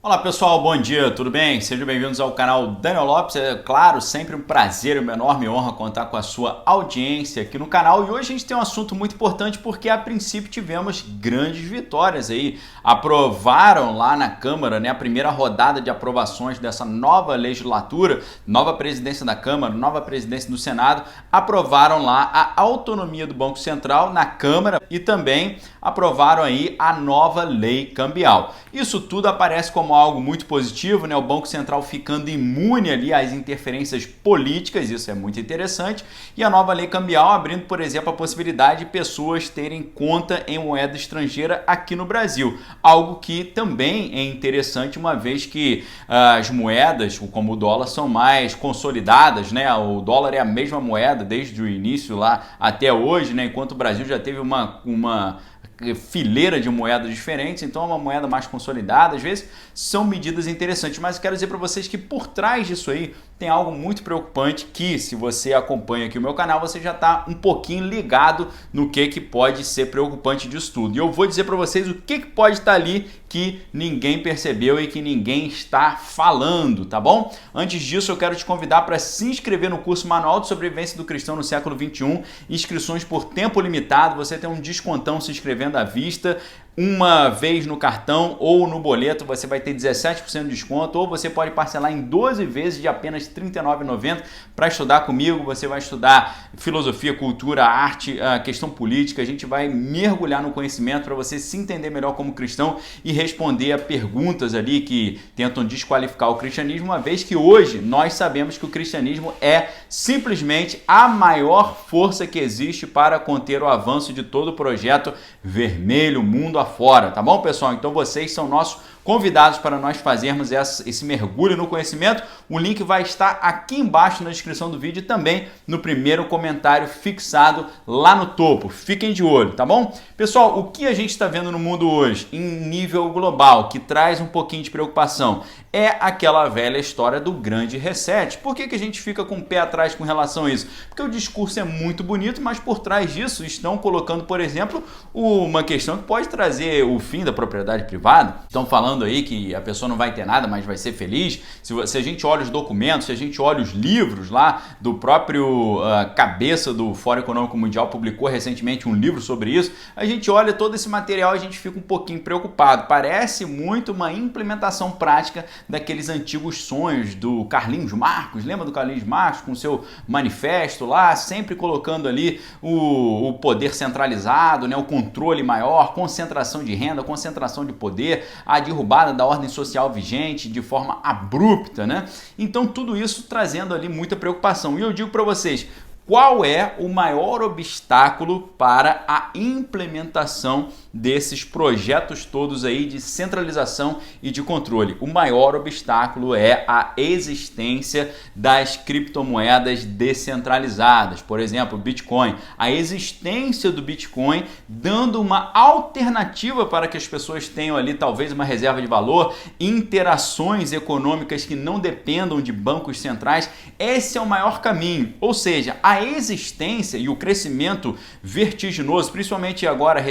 Olá pessoal, bom dia, tudo bem? Sejam bem-vindos ao canal Daniel Lopes. É claro, sempre um prazer e uma enorme honra contar com a sua audiência aqui no canal. E hoje a gente tem um assunto muito importante porque a princípio tivemos grandes vitórias aí. Aprovaram lá na Câmara, né, a primeira rodada de aprovações dessa nova legislatura, nova presidência da Câmara, nova presidência do Senado, aprovaram lá a autonomia do Banco Central na Câmara e também aprovaram aí a nova lei cambial. Isso tudo aparece como algo muito positivo, né? O Banco Central ficando imune ali às interferências políticas, isso é muito interessante, e a nova lei cambial abrindo, por exemplo, a possibilidade de pessoas terem conta em moeda estrangeira aqui no Brasil, algo que também é interessante, uma vez que as moedas, como o dólar, são mais consolidadas, né? O dólar é a mesma moeda desde o início lá até hoje, né? Enquanto o Brasil já teve uma fileira de moedas diferentes, então é uma moeda mais consolidada. Às vezes são medidas interessantes, mas eu quero dizer para vocês que por trás disso aí tem algo muito preocupante que, se você acompanha aqui o meu canal, você já está um pouquinho ligado no que pode ser preocupante disso tudo. E eu vou dizer para vocês o que pode estar ali que ninguém percebeu e que ninguém está falando, tá bom? Antes disso, eu quero te convidar para se inscrever no curso Manual de Sobrevivência do Cristão no Século XXI, inscrições por tempo limitado, você tem um descontão se inscrevendo à vista. Uma vez no cartão ou no boleto você vai ter 17% de desconto, ou você pode parcelar em 12 vezes de apenas R$ 39,90 para estudar comigo. Você vai estudar filosofia, cultura, arte, questão política. A gente vai mergulhar no conhecimento para você se entender melhor como cristão e responder a perguntas ali que tentam desqualificar o cristianismo, uma vez que hoje nós sabemos que o cristianismo é simplesmente a maior força que existe para conter o avanço de todo o projeto vermelho, mundo afora, tá bom, pessoal? Então vocês são nossos convidados para nós fazermos esse mergulho no conhecimento. O link vai estar aqui embaixo na descrição do vídeo e também no primeiro comentário fixado lá no topo. Fiquem de olho, tá bom? Pessoal, o que a gente está vendo no mundo hoje, em nível global, que traz um pouquinho de preocupação, é aquela velha história do grande reset. Por que a gente fica com o pé atrás com relação a isso? Porque o discurso é muito bonito, mas por trás disso estão colocando, por exemplo, uma questão que pode trazer o fim da propriedade privada. Estão falando aí que a pessoa não vai ter nada, mas vai ser feliz. Se a gente olha os documentos, se a gente olha os livros lá do próprio cabeça do Fórum Econômico Mundial, publicou recentemente um livro sobre isso, a gente olha todo esse material e a gente fica um pouquinho preocupado. Parece muito uma implementação prática daqueles antigos sonhos do Carlinhos Marcos. Lembra do Carlinhos Marcos com seu manifesto lá, sempre colocando ali o poder centralizado, né, o controle maior, concentração de renda, concentração de poder, a derrubada da ordem social vigente de forma abrupta, né? Então tudo isso trazendo ali muita preocupação. E eu digo para vocês, qual é o maior obstáculo para a implementação desses projetos todos aí de centralização e de controle? O maior obstáculo é a existência das criptomoedas descentralizadas, por exemplo, o Bitcoin. A existência do Bitcoin dando uma alternativa para que as pessoas tenham ali talvez uma reserva de valor, interações econômicas que não dependam de bancos centrais. Esse é o maior caminho, ou seja, a existência e o crescimento vertiginoso, principalmente agora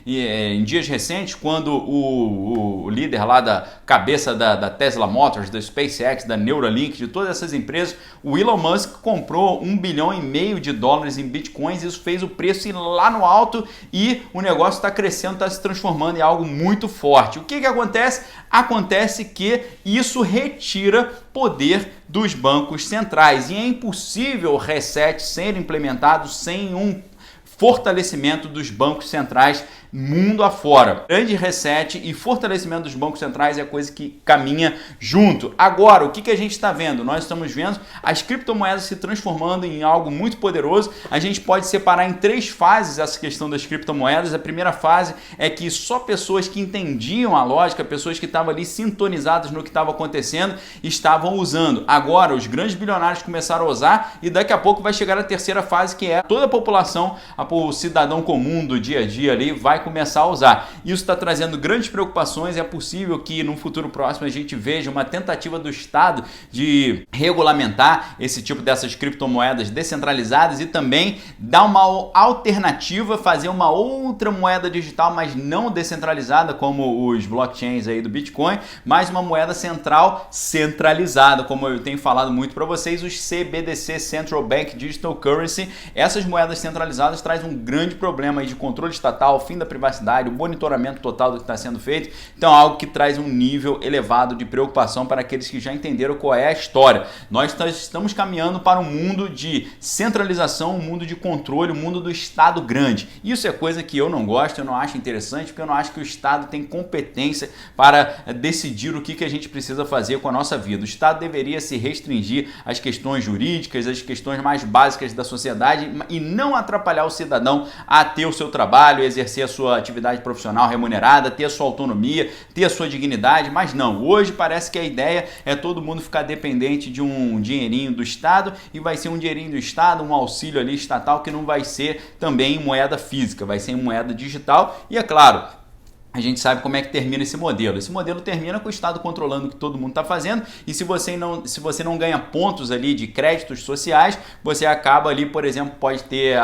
em dias recentes, quando o líder lá da cabeça da Tesla Motors, da SpaceX, da Neuralink, de todas essas empresas, o Elon Musk comprou $1,5 bilhão em bitcoins. Isso fez o preço ir lá no alto e o negócio está crescendo, está se transformando em algo muito forte. O que acontece? Acontece que isso retira poder dos bancos centrais e é impossível o reset ser implementado sem um fortalecimento dos bancos centrais mundo afora. Grande reset e fortalecimento dos bancos centrais é a coisa que caminha junto. Agora, o que a gente está vendo? Nós estamos vendo as criptomoedas se transformando em algo muito poderoso. A gente pode separar em 3 fases essa questão das criptomoedas. A primeira fase é que só pessoas que entendiam a lógica, pessoas que estavam ali sintonizadas no que estava acontecendo, estavam usando. Agora, os grandes bilionários começaram a usar e daqui a pouco vai chegar a terceira fase, que é toda a população, o cidadão comum do dia a dia ali vai vai começar a usar. Isso está trazendo grandes preocupações. É possível que no futuro próximo a gente veja uma tentativa do Estado de regulamentar esse tipo dessas criptomoedas descentralizadas e também dar uma alternativa, fazer uma outra moeda digital, mas não descentralizada como os blockchains aí do Bitcoin, mas uma moeda central centralizada, como eu tenho falado muito para vocês, os CBDC, Central Bank Digital Currency. Essas moedas centralizadas trazem um grande problema aí de controle estatal, fim da privacidade, o monitoramento total do que está sendo feito. Então, algo que traz um nível elevado de preocupação para aqueles que já entenderam qual é a história. Nós estamos caminhando para um mundo de centralização, um mundo de controle, um mundo do Estado grande. Isso é coisa que eu não gosto, eu não acho interessante, porque eu não acho que o Estado tem competência para decidir o que a gente precisa fazer com a nossa vida. O Estado deveria se restringir às questões jurídicas, às questões mais básicas da sociedade e não atrapalhar o cidadão a ter o seu trabalho, exercer a sua atividade profissional remunerada, ter a sua autonomia, ter a sua dignidade, mas não. Hoje parece que a ideia é todo mundo ficar dependente de um dinheirinho do Estado e vai ser um dinheirinho do Estado, um auxílio ali estatal que não vai ser também em moeda física, vai ser em moeda digital e é claro, a gente sabe como é que termina esse modelo. Esse modelo termina com o Estado controlando o que todo mundo está fazendo e se você não ganha pontos ali de créditos sociais, você acaba ali, por exemplo, pode ter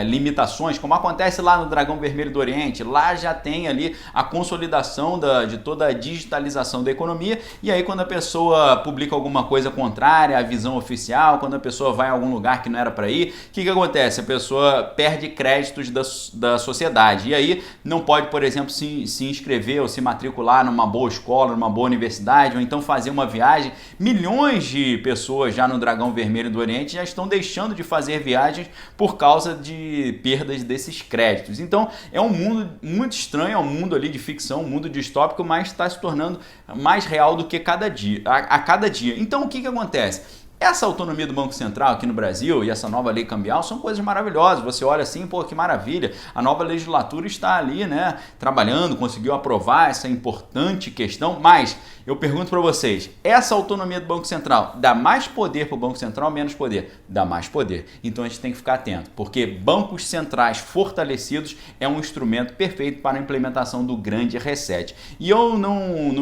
limitações, como acontece lá no Dragão Vermelho do Oriente. Lá já tem ali a consolidação de toda a digitalização da economia e aí quando a pessoa publica alguma coisa contrária à visão oficial, quando a pessoa vai a algum lugar que não era para ir, o que acontece? A pessoa perde créditos da sociedade e aí não pode, por exemplo, se inscrever ou se matricular numa boa escola, numa boa universidade, ou então fazer uma viagem. Milhões de pessoas já no Dragão Vermelho do Oriente já estão deixando de fazer viagens por causa de perdas desses créditos. Então é um mundo muito estranho, é um mundo ali de ficção, um mundo distópico, mas está se tornando mais real do que a cada dia. Então o que acontece? Essa autonomia do Banco Central aqui no Brasil e essa nova lei cambial são coisas maravilhosas. Você olha assim, pô, que maravilha. A nova legislatura está ali, né, trabalhando, conseguiu aprovar essa importante questão, mas eu pergunto para vocês, essa autonomia do Banco Central dá mais poder para o Banco Central ou menos poder? Dá mais poder. Então a gente tem que ficar atento, porque bancos centrais fortalecidos é um instrumento perfeito para a implementação do grande reset. E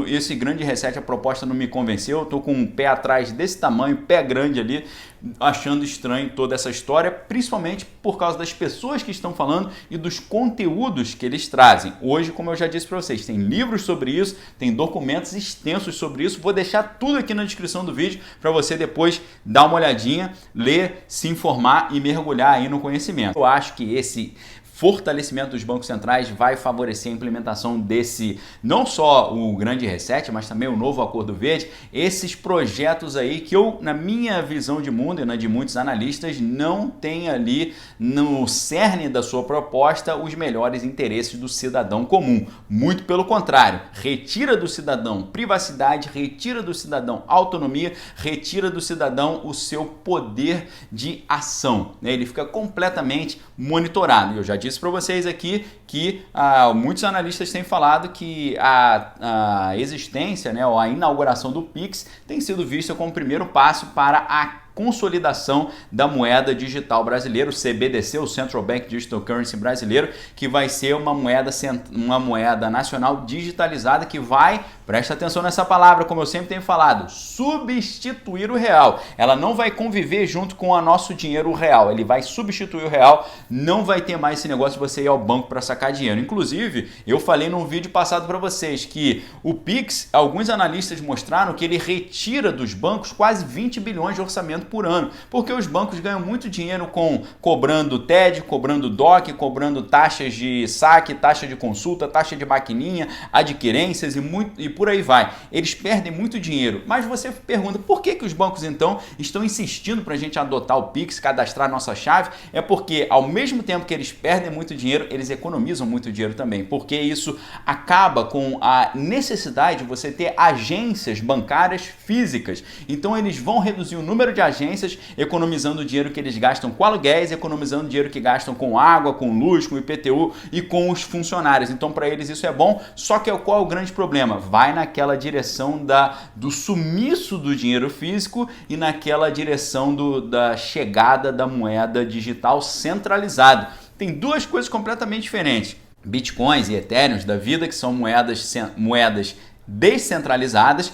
esse grande reset, a proposta não me convenceu, eu estou com um pé atrás desse tamanho, pé grande ali, achando estranho toda essa história, principalmente por causa das pessoas que estão falando e dos conteúdos que eles trazem. Hoje, como eu já disse para vocês, tem livros sobre isso, tem documentos extensos sobre isso, vou deixar tudo aqui na descrição do vídeo para você depois dar uma olhadinha, ler, se informar e mergulhar aí no conhecimento. Eu acho que esse fortalecimento dos bancos centrais vai favorecer a implementação desse, não só o grande reset, mas também o novo Acordo Verde, esses projetos aí que eu, na minha visão de mundo e na de muitos analistas, não tem ali no cerne da sua proposta os melhores interesses do cidadão comum. Muito pelo contrário, retira do cidadão privacidade, retira do cidadão autonomia, retira do cidadão o seu poder de ação, né? Ele fica completamente monitorado. Eu já disse para vocês aqui que muitos analistas têm falado que a existência, né, ou a inauguração do Pix tem sido vista como o primeiro passo para a consolidação da moeda digital brasileira, o CBDC, o Central Bank Digital Currency brasileiro, que vai ser uma moeda nacional digitalizada que vai, presta atenção nessa palavra, como eu sempre tenho falado, substituir o real. Ela não vai conviver junto com o nosso dinheiro real, ele vai substituir o real, não vai ter mais esse negócio de você ir ao banco para sacar dinheiro. Inclusive, eu falei num vídeo passado para vocês que o Pix, alguns analistas mostraram que ele retira dos bancos quase 20 bilhões de orçamento por ano, porque os bancos ganham muito dinheiro cobrando TED, cobrando DOC, cobrando taxas de saque, taxa de consulta, taxa de maquininha, adquirências e por aí vai. Eles perdem muito dinheiro, mas você pergunta, por que os bancos então estão insistindo para a gente adotar o Pix, cadastrar nossa chave? É porque ao mesmo tempo que eles perdem muito dinheiro, eles economizam muito dinheiro também, porque isso acaba com a necessidade de você ter agências bancárias físicas. Então eles vão reduzir o número de agências, economizando o dinheiro que eles gastam com aluguéis, economizando o dinheiro que gastam com água, com luz, com IPTU e com os funcionários. Então, para eles isso é bom, só que qual é o grande problema? Vai naquela direção do sumiço do dinheiro físico e naquela direção da chegada da moeda digital centralizada. Tem duas coisas completamente diferentes. bitcoins e ethereums da vida, que são moedas descentralizadas.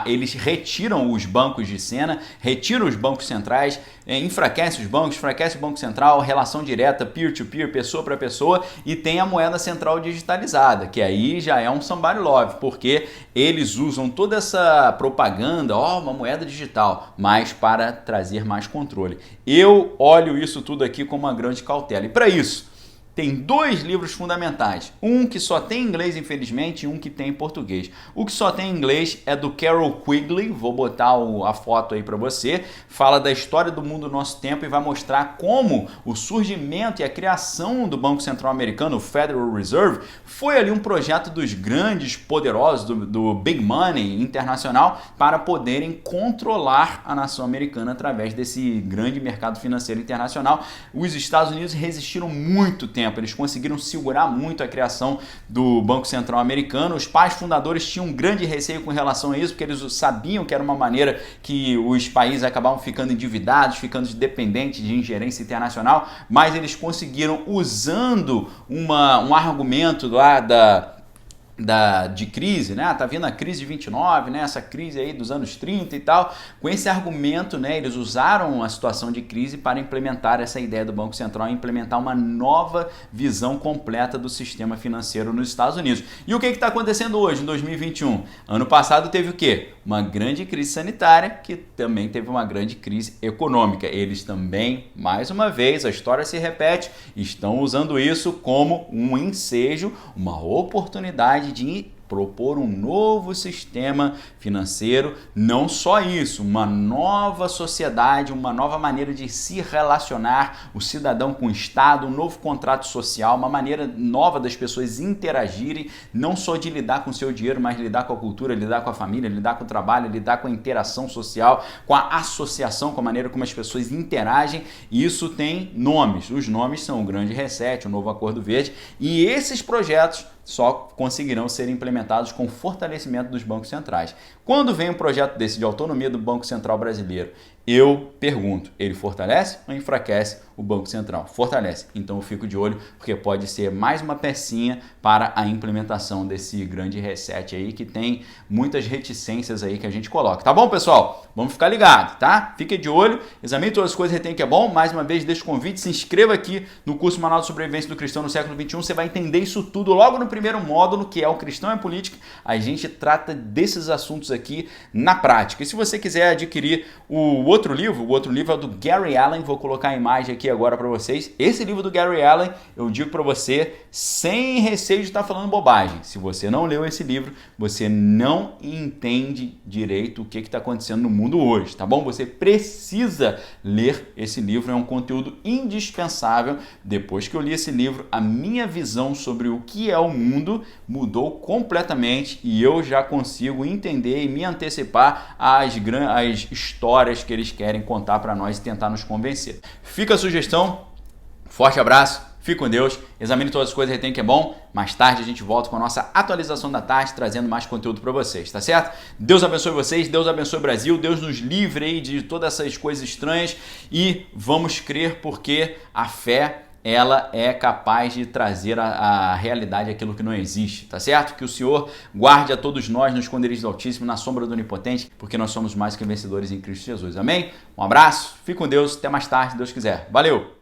Eles retiram os bancos de cena, retiram os bancos centrais, enfraquece os bancos, enfraquece o Banco Central, relação direta, peer-to-peer, pessoa para pessoa, e tem a moeda central digitalizada, que aí já é um somebody love, porque eles usam toda essa propaganda, uma moeda digital, mas para trazer mais controle. Eu olho isso tudo aqui com uma grande cautela, e para isso tem 2 livros fundamentais, um que só tem em inglês, infelizmente, e um que tem em português. O que só tem em inglês é do Carroll Quigley, vou botar a foto aí para você, fala da história do mundo do nosso tempo e vai mostrar como o surgimento e a criação do Banco Central Americano, o Federal Reserve, foi ali um projeto dos grandes poderosos, do Big Money internacional, para poderem controlar a nação americana através desse grande mercado financeiro internacional. Os Estados Unidos resistiram muito tempo, eles conseguiram segurar muito a criação do Banco Central Americano. Os pais fundadores tinham um grande receio com relação a isso, porque eles sabiam que era uma maneira que os países acabavam ficando endividados, ficando dependentes de ingerência internacional, mas eles conseguiram, usando um argumento lá de crise, né? Tá vindo a crise de 29, né? Essa crise aí dos anos 30 e tal. Com esse argumento, né? Eles usaram a situação de crise para implementar essa ideia do Banco Central e implementar uma nova visão completa do sistema financeiro nos Estados Unidos. E o que está acontecendo hoje, em 2021? Ano passado teve o quê? Uma grande crise sanitária, que também teve uma grande crise econômica. Eles também, mais uma vez, a história se repete, estão usando isso como um ensejo, uma oportunidade de propor um novo sistema financeiro, não só isso, uma nova sociedade, uma nova maneira de se relacionar, o cidadão com o Estado, um novo contrato social, uma maneira nova das pessoas interagirem, não só de lidar com o seu dinheiro, mas lidar com a cultura, lidar com a família, lidar com o trabalho, lidar com a interação social, com a associação, com a maneira como as pessoas interagem. Isso tem nomes, os nomes são o Grande Reset, o Novo Acordo Verde, e esses projetos só conseguirão ser implementados com fortalecimento dos bancos centrais. Quando vem um projeto desse de autonomia do Banco Central brasileiro, eu pergunto, ele fortalece ou enfraquece o Banco Central? Fortalece. Então eu fico de olho, porque pode ser mais uma pecinha para a implementação desse grande reset aí, que tem muitas reticências aí que a gente coloca. Tá bom, pessoal? Vamos ficar ligado, tá? Fique de olho, examine todas as coisas, retém que é bom. Mais uma vez, deixa o convite, se inscreva aqui no curso Manual de Sobrevivência do Cristão no Século XXI. Você vai entender isso tudo logo no primeiro módulo, que é o Cristão e a Política. A gente trata desses assuntos aqui na prática. E se você quiser adquirir o outro livro é do Gary Allen, vou colocar a imagem aqui agora para vocês. Esse livro do Gary Allen, eu digo para você, sem receio de estar falando bobagem. Se você não leu esse livro, você não entende direito o que está acontecendo no mundo hoje, tá bom? Você precisa ler esse livro, é um conteúdo indispensável. Depois que eu li esse livro, a minha visão sobre o que é o mundo mudou completamente e eu já consigo entender e me antecipar às histórias que eles querem contar para nós e tentar nos convencer. Fica a sugestão, forte abraço, fique com Deus, examine todas as coisas, retém que é bom. Mais tarde a gente volta com a nossa atualização da tarde, trazendo mais conteúdo para vocês, tá certo? Deus abençoe vocês, Deus abençoe o Brasil, Deus nos livre aí de todas essas coisas estranhas e vamos crer, porque a fé, ela é capaz de trazer a realidade aquilo que não existe, tá certo? Que o Senhor guarde a todos nós no esconderijo do Altíssimo, na sombra do Onipotente, porque nós somos mais que vencedores em Cristo Jesus. Amém? Um abraço, fique com Deus, até mais tarde, se Deus quiser. Valeu!